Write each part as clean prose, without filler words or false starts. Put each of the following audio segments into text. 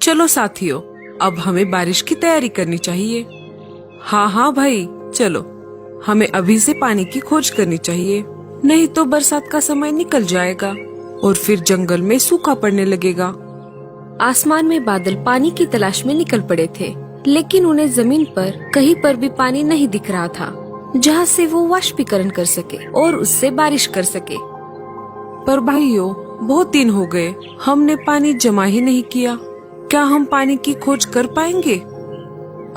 चलो साथियों, अब हमें बारिश की तैयारी करनी चाहिए। हाँ हाँ भाई, चलो हमें अभी से पानी की खोज करनी चाहिए, नहीं तो बरसात का समय निकल जाएगा और फिर जंगल में सूखा पड़ने लगेगा। आसमान में बादल पानी की तलाश में निकल पड़े थे, लेकिन उन्हें जमीन पर कहीं पर भी पानी नहीं दिख रहा था जहाँ से वो वाष्पीकरण कर सके और उससे बारिश कर सके। पर भाइयों, बहुत दिन हो गए, हमने पानी जमा ही नहीं किया। क्या हम पानी की खोज कर पाएंगे?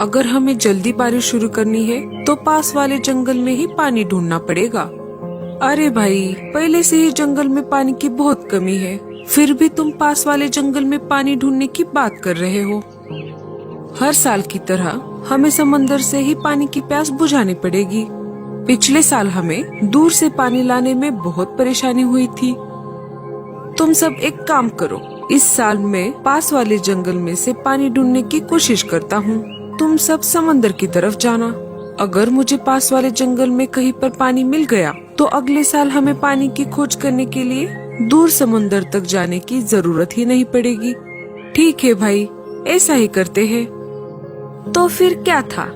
अगर हमें जल्दी बारिश शुरू करनी है तो पास वाले जंगल में ही पानी ढूंढना पड़ेगा। अरे भाई, पहले से ही जंगल में पानी की बहुत कमी है, फिर भी तुम पास वाले जंगल में पानी ढूंढने की बात कर रहे हो। हर साल की तरह हमें समंदर से ही पानी की प्यास बुझानी पड़ेगी। पिछले साल हमें दूर से पानी लाने में बहुत परेशानी हुई थी। तुम सब एक काम करो, इस साल मैं पास वाले जंगल में से पानी ढूंढने की कोशिश करता हूँ। तुम सब समंदर की तरफ जाना। अगर मुझे पास वाले जंगल में कहीं पर पानी मिल गया तो अगले साल हमें पानी की खोज करने के लिए दूर समंदर तक जाने की जरूरत ही नहीं पड़ेगी। ठीक है भाई, ऐसा ही करते हैं। तो फिर क्या था,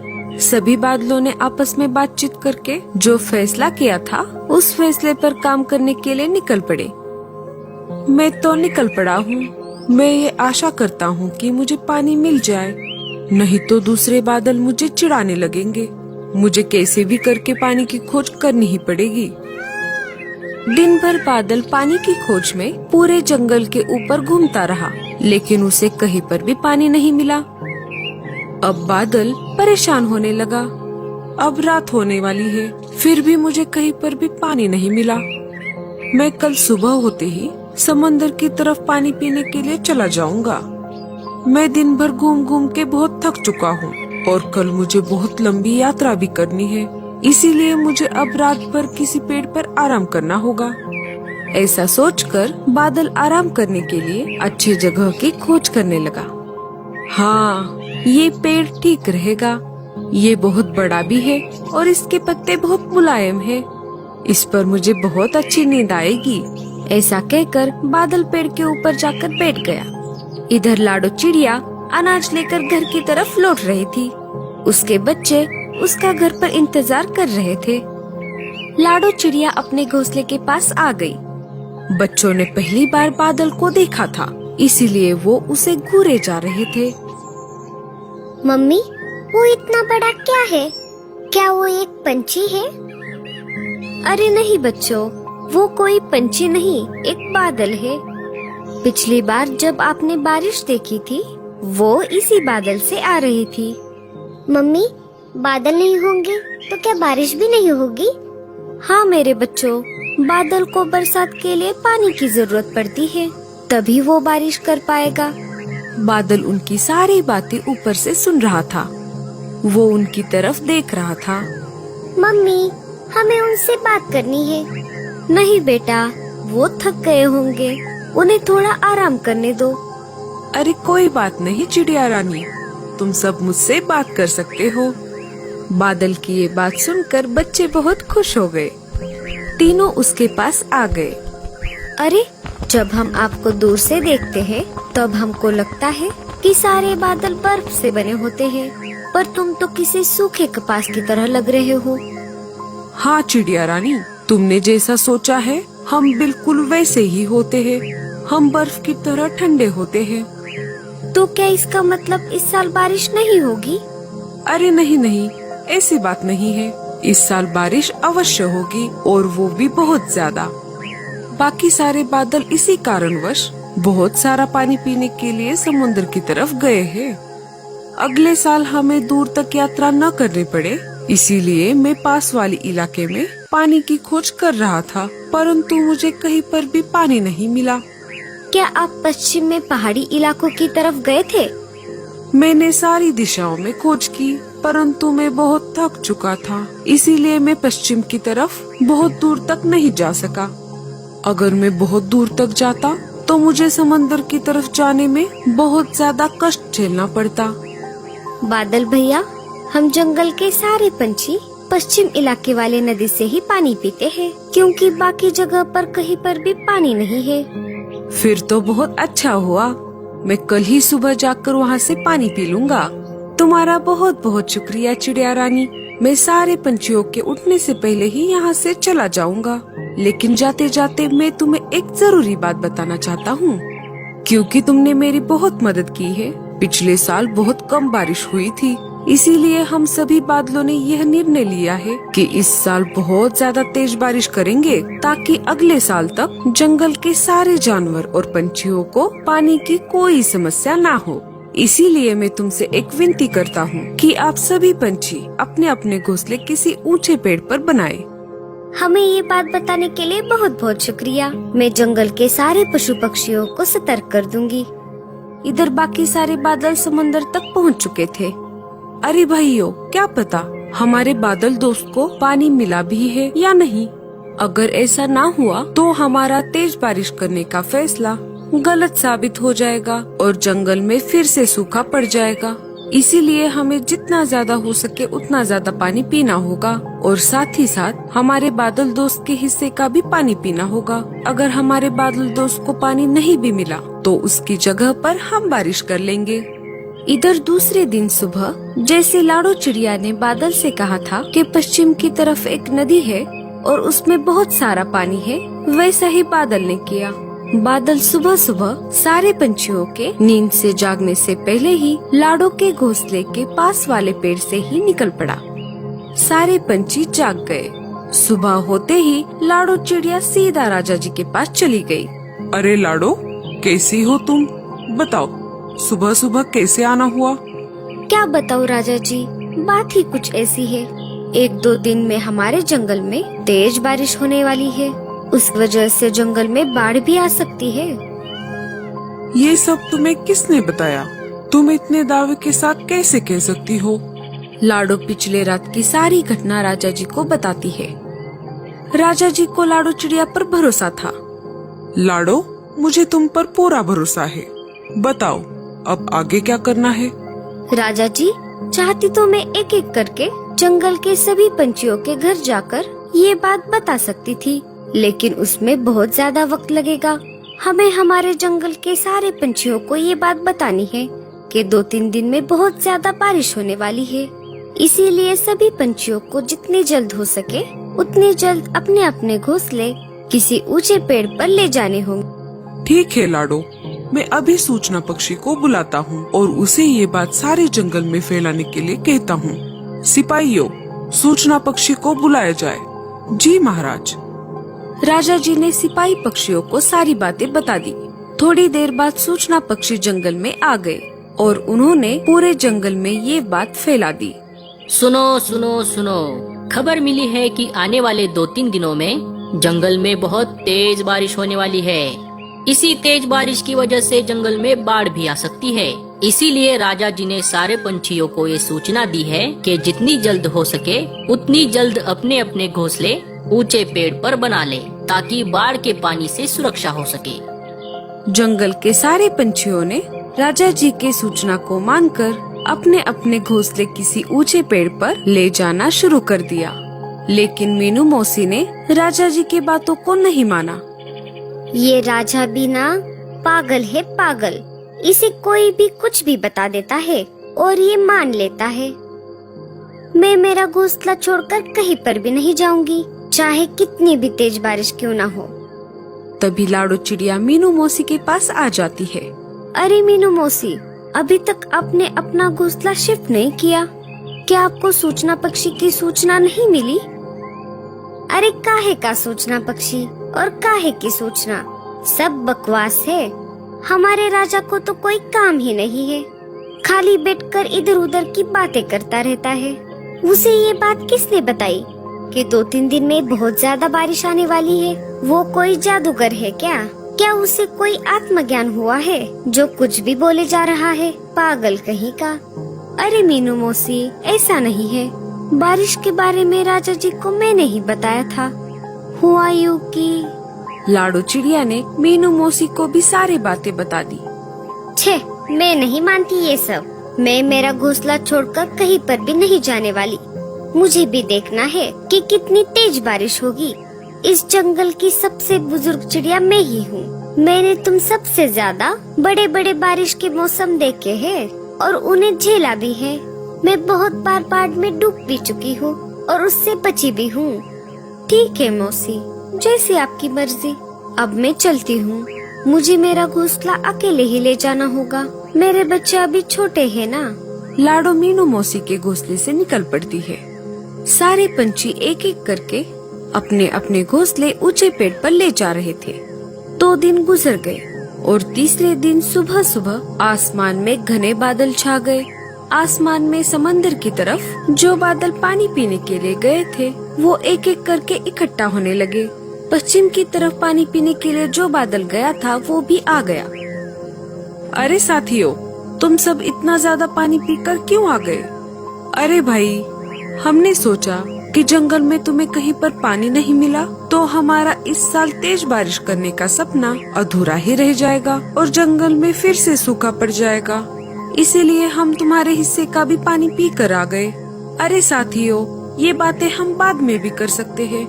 सभी बादलों ने आपस में बातचीत करके जो फैसला किया था उस फैसले पर काम करने के लिए निकल पड़े। मैं तो निकल पड़ा हूँ। मैं ये आशा करता हूँ कि मुझे पानी मिल जाए, नहीं तो दूसरे बादल मुझे चिढ़ाने लगेंगे। मुझे कैसे भी करके पानी की खोज करनी ही पड़ेगी। दिन भर बादल पानी की खोज में पूरे जंगल के ऊपर घूमता रहा, लेकिन उसे कहीं पर भी पानी नहीं मिला। अब बादल परेशान होने लगा। अब रात होने वाली है, फिर भी मुझे कहीं पर भी पानी नहीं मिला। मैं कल सुबह होते ही समंदर की तरफ पानी पीने के लिए चला जाऊंगा। मैं दिन भर घूम घूम के बहुत थक चुका हूँ और कल मुझे बहुत लंबी यात्रा भी करनी है, इसीलिए मुझे अब रात भर किसी पेड़ पर आराम करना होगा। ऐसा सोचकर बादल आराम करने के लिए अच्छी जगह की खोज करने लगा। हाँ, ये पेड़ ठीक रहेगा। ये बहुत बड़ा भी है और इसके पत्ते बहुत मुलायम है। इस पर मुझे बहुत अच्छी नींद आएगी। ऐसा कहकर बादल पेड़ के ऊपर जाकर बैठ गया। इधर लाडो चिड़िया अनाज लेकर घर की तरफ लौट रही थी। उसके बच्चे उसका घर पर इंतजार कर रहे थे। लाडो चिड़िया अपने घोंसले के पास आ गई। बच्चों ने पहली बार बादल को देखा था, इसीलिए वो उसे घूरे जा रहे थे। मम्मी, वो इतना बड़ा क्या है? क्या वो एक पंछी है? अरे नहीं बच्चों, वो कोई पंछी नहीं, एक बादल है। पिछली बार जब आपने बारिश देखी थी, वो इसी बादल से आ रही थी। मम्मी, बादल नहीं होंगे तो क्या बारिश भी नहीं होगी? हाँ मेरे बच्चों, बादल को बरसात के लिए पानी की जरूरत पड़ती है, तभी वो बारिश कर पाएगा। बादल उनकी सारी बातें ऊपर से सुन रहा था। वो उनकी तरफ देख रहा था। मम्मी, हमें उनसे बात करनी है। नहीं बेटा, वो थक गए होंगे, उन्हें थोड़ा आराम करने दो। अरे कोई बात नहीं चिड़िया रानी, तुम सब मुझसे बात कर सकते हो। बादल की ये बात सुनकर बच्चे बहुत खुश हो गए। तीनों उसके पास आ गए। अरे, जब हम आपको दूर से देखते हैं तब हमको लगता है कि सारे बादल बर्फ से बने होते हैं, पर तुम तो किसी सूखे कपास की तरह लग रहे हो। हाँ चिड़िया रानी, तुमने जैसा सोचा है हम बिल्कुल वैसे ही होते हैं। हम बर्फ की तरह ठंडे होते हैं। तो क्या इसका मतलब इस साल बारिश नहीं होगी? अरे नहीं नहीं, ऐसी बात नहीं है। इस साल बारिश अवश्य होगी और वो भी बहुत ज्यादा। बाकी सारे बादल इसी कारणवश बहुत सारा पानी पीने के लिए समुद्र की तरफ गए हैं। अगले साल हमें दूर तक यात्रा न करनी पड़े, इसीलिए मैं पास वाले इलाके में पानी की खोज कर रहा था, परंतु मुझे कहीं पर भी पानी नहीं मिला। क्या आप पश्चिम में पहाड़ी इलाकों की तरफ गए थे? मैंने सारी दिशाओं में खोज की, परंतु मैं बहुत थक चुका था, इसीलिए मैं पश्चिम की तरफ बहुत दूर तक नहीं जा सका। अगर मैं बहुत दूर तक जाता तो मुझे समंदर की तरफ जाने में बहुत ज्यादा कष्ट झेलना पड़ता। बादल भैया, हम जंगल के सारे पंछी पश्चिम इलाके वाले नदी से ही पानी पीते हैं, क्योंकि बाकी जगह पर कहीं पर भी पानी नहीं है। फिर तो बहुत अच्छा हुआ। मैं कल ही सुबह जाकर वहाँ से पानी पी लूंगा। तुम्हारा बहुत बहुत शुक्रिया चिड़िया रानी। मैं सारे पंछियों के उठने से पहले ही यहाँ से चला जाऊंगा। लेकिन जाते जाते मैं तुम्हें एक जरूरी बात बताना चाहता हूँ, क्योंकि तुमने मेरी बहुत मदद की है। पिछले साल बहुत कम बारिश हुई थी, इसीलिए हम सभी बादलों ने यह निर्णय लिया है कि इस साल बहुत ज्यादा तेज बारिश करेंगे, ताकि अगले साल तक जंगल के सारे जानवर और पंछियों को पानी की कोई समस्या ना हो। इसीलिए मैं तुमसे एक विनती करता हूँ कि आप सभी पंछी अपने अपने घोंसले किसी ऊंचे पेड़ पर बनाएं। हमें ये बात बताने के लिए बहुत बहुत शुक्रिया। मैं जंगल के सारे पशु पक्षियों को सतर्क कर दूंगी। इधर बाकी सारे बादल समंदर तक पहुंच चुके थे। अरे भाइयों, क्या पता हमारे बादल दोस्त को पानी मिला भी है या नहीं। अगर ऐसा ना हुआ तो हमारा तेज बारिश करने का फैसला गलत साबित हो जाएगा और जंगल में फिर से सूखा पड़ जाएगा। इसीलिए हमें जितना ज्यादा हो सके उतना ज्यादा पानी पीना होगा और साथ ही साथ हमारे बादल दोस्त के हिस्से का भी पानी पीना होगा। अगर हमारे बादल दोस्त को पानी नहीं भी मिला तो उसकी जगह पर हम बारिश कर लेंगे। इधर दूसरे दिन सुबह जैसे लाडो चिड़िया ने बादल से कहा था कि पश्चिम की तरफ एक नदी है और उसमें बहुत सारा पानी है, वैसा ही बादल ने किया। बादल सुबह सुबह सारे पंछियों के नींद से जागने से पहले ही लाडो के घोंसले के पास वाले पेड़ से ही निकल पड़ा। सारे पंछी जाग गए। सुबह होते ही लाडो चिड़िया सीधा राजा जी के पास चली गई। अरे लाडो, कैसी हो तुम? बताओ, सुबह सुबह कैसे आना हुआ? क्या बताऊँ राजा जी, बात ही कुछ ऐसी है। 1-2 दिन में हमारे जंगल में तेज बारिश होने वाली है। उस वजह से जंगल में बाढ़ भी आ सकती है। ये सब तुम्हें किसने बताया? तुम इतने दावे के साथ कैसे कह सकती हो? लाडो पिछले रात की सारी घटना राजा जी को बताती है। राजा जी को लाडो चिड़िया पर भरोसा था। लाडो, मुझे तुम पर पूरा भरोसा है। बताओ, अब आगे क्या करना है? राजा जी, चाहती तो मैं एक एक करके जंगल के सभी पंछियों के घर जाकर ये बात बता सकती थी, लेकिन उसमें बहुत ज्यादा वक्त लगेगा। हमें हमारे जंगल के सारे पंछियों को ये बात बतानी है कि 2-3 दिन में बहुत ज्यादा बारिश होने वाली है। इसीलिए सभी पंछियों को जितनी जल्द हो सके उतनी जल्द अपने अपने घोंसले किसी ऊंचे पेड़ पर ले जाने होंगे। ठीक है लाडो, मैं अभी सूचना पक्षी को बुलाता हूँ और उसे ये बात सारे जंगल में फैलाने के लिए कहता हूँ। सिपाहियों, सूचना पक्षी को बुलाया जाए। जी महाराज। राजा जी ने सिपाही पक्षियों को सारी बातें बता दी। थोड़ी देर बाद सूचना पक्षी जंगल में आ गए और उन्होंने पूरे जंगल में ये बात फैला दी। सुनो सुनो सुनो, खबर मिली है कि आने वाले 2-3 दिनों में जंगल में बहुत तेज बारिश होने वाली है। इसी तेज बारिश की वजह से जंगल में बाढ़ भी आ सकती है। इसीलिए राजा जी ने सारे पंछियों को ये सूचना दी है कि जितनी जल्द हो सके उतनी जल्द अपने अपने घोंसले ऊंचे पेड़ पर बना ले, ताकि बाढ़ के पानी से सुरक्षा हो सके। जंगल के सारे पंछियों ने राजा जी के सूचना को मानकर अपने अपने घोंसले किसी ऊंचे पेड़ पर ले जाना शुरू कर दिया। लेकिन मीनू मौसी ने राजा जी की बातों को नहीं माना। ये राजा भी ना पागल है, पागल। इसे कोई भी कुछ भी बता देता है और ये मान लेता है। मैं मेरा घोंसला छोड़कर कहीं पर भी नहीं जाऊंगी, चाहे कितनी भी तेज बारिश क्यों ना हो। तभी लाडो चिड़िया मीनू मौसी के पास आ जाती है। अरे मीनू मौसी, अभी तक आपने अपना घोंसला शिफ्ट नहीं किया। क्या आपको सूचना पक्षी की सूचना नहीं मिली? अरे काहे का सूचना पक्षी और काहे की सूचना, सब बकवास है। हमारे राजा को तो कोई काम ही नहीं है, खाली बैठकर इधर उधर की बातें करता रहता है। उसे ये बात किसने बताई कि 2-3 दिन में बहुत ज्यादा बारिश आने वाली है? वो कोई जादूगर है क्या? क्या उसे कोई आत्मज्ञान हुआ है जो कुछ भी बोले जा रहा है? पागल कहीं का। अरे मीनू मौसी, ऐसा नहीं है। बारिश के बारे में राजा जी को मैंने ही बताया था। हुआ यूं कि लाडो चिड़िया ने मीनू मौसी को भी सारी बातें बता दी। छे, मैं नहीं मानती ये सब। मैं मेरा घोंसला छोड़कर कहीं पर भी नहीं जाने वाली। मुझे भी देखना है कि कितनी तेज बारिश होगी। इस जंगल की सबसे बुजुर्ग चिड़िया मैं ही हूँ। मैंने तुम सबसे ज्यादा बड़े बड़े बारिश के मौसम देखे हैं और उन्हें झेला भी है। मैं बहुत बार बाढ़ में डूब भी चुकी हूँ और उससे बची भी हूँ। ठीक है मौसी, जैसी आपकी मर्जी। अब मैं चलती हूँ। मुझे मेरा घोंसला अकेले ही ले जाना होगा। मेरे बच्चे अभी छोटे हैं ना। लाडो मीनू मौसी के घोंसले से निकल पड़ती है। सारे पंछी एक एक करके अपने अपने घोंसले ऊंचे पेड़ पर ले जा रहे थे। 2 दिन गुजर गए और तीसरे दिन सुबह सुबह आसमान में घने बादल छा गए। आसमान में समंदर की तरफ जो बादल पानी पीने के लिए गए थे वो एक एक करके इकट्ठा होने लगे। पश्चिम की तरफ पानी पीने के लिए जो बादल गया था वो भी आ गया। अरे साथियों, तुम सब इतना ज्यादा पानी पीकर क्यों आ गए? अरे भाई, हमने सोचा कि जंगल में तुम्हें कहीं पर पानी नहीं मिला तो हमारा इस साल तेज बारिश करने का सपना अधूरा ही रह जाएगा और जंगल में फिर से सूखा पड़ जाएगा। इसीलिए हम तुम्हारे हिस्से का भी पानी पी कर आ गए। अरे साथियों, ये बातें हम बाद में भी कर सकते हैं।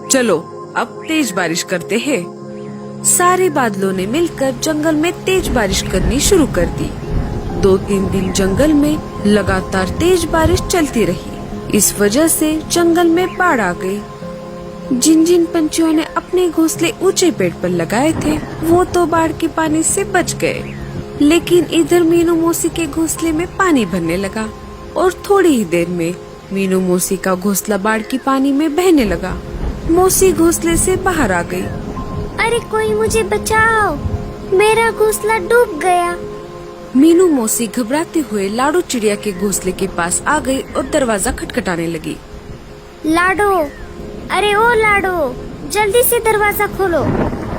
चलो अब तेज बारिश करते हैं। सारे बादलों ने मिलकर जंगल में तेज बारिश करनी शुरू कर दी। 2-3 दिन जंगल में लगातार तेज बारिश चलती रही। इस वजह से जंगल में बाढ़ आ गई। जिन जिन पंछियों ने अपने घोंसले ऊंचे पेड़ पर लगाए थे वो तो बाढ़ के पानी से बच गए, लेकिन इधर मीनू मौसी के घोंसले में पानी भरने लगा और थोड़ी ही देर में मीनू मौसी का घोंसला बाढ़ की पानी में बहने लगा। मौसी घोंसले से बाहर आ गई। अरे कोई मुझे बचाओ, मेरा घोंसला डूब गया। मीनू मौसी घबराते हुए लाडो चिड़िया के घोंसले के पास आ गई और दरवाजा खटखटाने लगी। लाडो, अरे ओ लाडो, जल्दी से दरवाजा खोलो,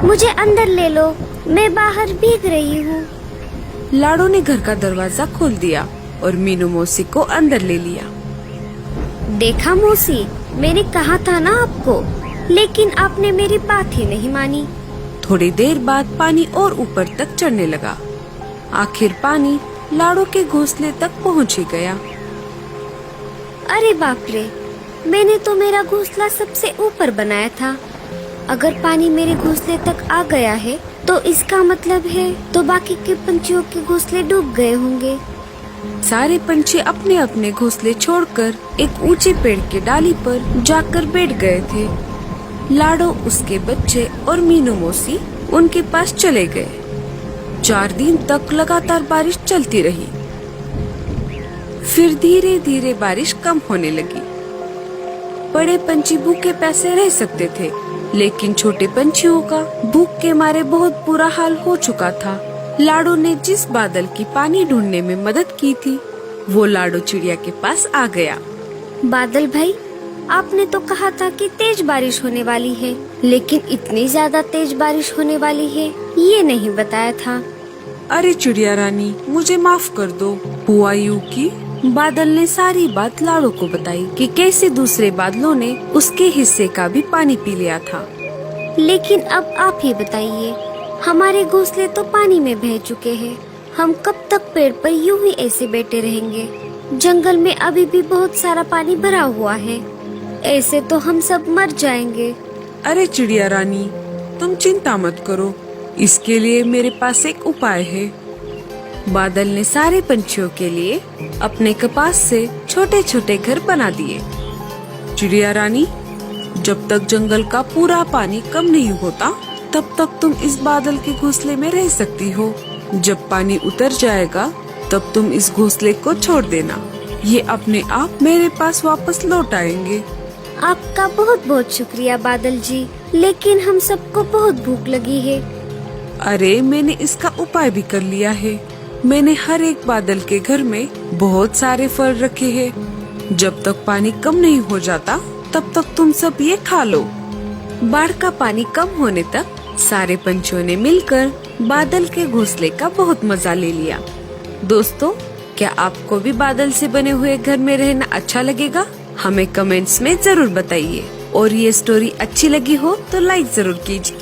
मुझे अंदर ले लो, मैं बाहर भीग रही हूँ। लाडो ने घर का दरवाजा खोल दिया और मीनू मौसी को अंदर ले लिया। देखा मौसी, मैंने कहा था ना आपको, लेकिन आपने मेरी बात ही नहीं मानी। थोड़ी देर बाद पानी और ऊपर तक चढ़ने लगा। आखिर पानी लाडो के घोंसले तक पहुंच ही गया। अरे बाप रे, मैंने तो मेरा घोंसला सबसे ऊपर बनाया था। अगर पानी मेरे घोंसले तक आ गया है तो इसका मतलब है तो बाकी के पंछियों के घोंसले डूब गए होंगे। सारे पंछी अपने अपने घोंसले छोड़कर एक ऊंचे पेड़ के डाली पर जाकर बैठ गए थे। लाडो, उसके बच्चे और मीनू मौसी उनके पास चले गए। 4 दिन तक लगातार बारिश चलती रही। फिर धीरे धीरे बारिश कम होने लगी। बड़े पंछी भूखे प्यासे रह सकते थे, लेकिन छोटे पंछियों का भूख के मारे बहुत बुरा हाल हो चुका था। लाडो ने जिस बादल की पानी ढूंढने में मदद की थी वो लाडो चिड़िया के पास आ गया। बादल भाई, आपने तो कहा था कि तेज बारिश होने वाली है, लेकिन इतनी ज्यादा तेज बारिश होने वाली है ये नहीं बताया था। अरे चिड़िया रानी, मुझे माफ कर दो। हुआ यूं कि बादल ने सारी बात लाडो को बताई कि कैसे दूसरे बादलों ने उसके हिस्से का भी पानी पी लिया था। लेकिन अब आप ही बताइए, हमारे घोंसले तो पानी में बह चुके हैं। हम कब तक पेड़ पर यूं ही ऐसे बैठे रहेंगे? जंगल में अभी भी बहुत सारा पानी भरा हुआ है, ऐसे तो हम सब मर जाएंगे। अरे चिड़िया रानी, तुम चिंता मत करो, इसके लिए मेरे पास एक उपाय है। बादल ने सारे पंछियों के लिए अपने कपास से छोटे छोटे घर बना दिए। चिड़िया रानी, जब तक जंगल का पूरा पानी कम नहीं होता तब तक तुम इस बादल के घोंसले में रह सकती हो। जब पानी उतर जाएगा तब तुम इस घोंसले को छोड़ देना, ये अपने आप मेरे पास वापस लौट आएंगे। आपका बहुत बहुत शुक्रिया बादल जी, लेकिन हम सबको बहुत भूख लगी है। अरे मैंने इसका उपाय भी कर लिया है। मैंने हर एक बादल के घर में बहुत सारे फल रखे हैं। जब तक पानी कम नहीं हो जाता तब तक तुम सब ये खा लो। बाढ़ का पानी कम होने तक सारे पंछियों ने मिलकर बादल के घोंसले का बहुत मजा ले लिया। दोस्तों, क्या आपको भी बादल से बने हुए घर में रहना अच्छा लगेगा? हमें कमेंट्स में जरूर बताइए। और ये स्टोरी अच्छी लगी हो तो लाइक जरूर कीजिए।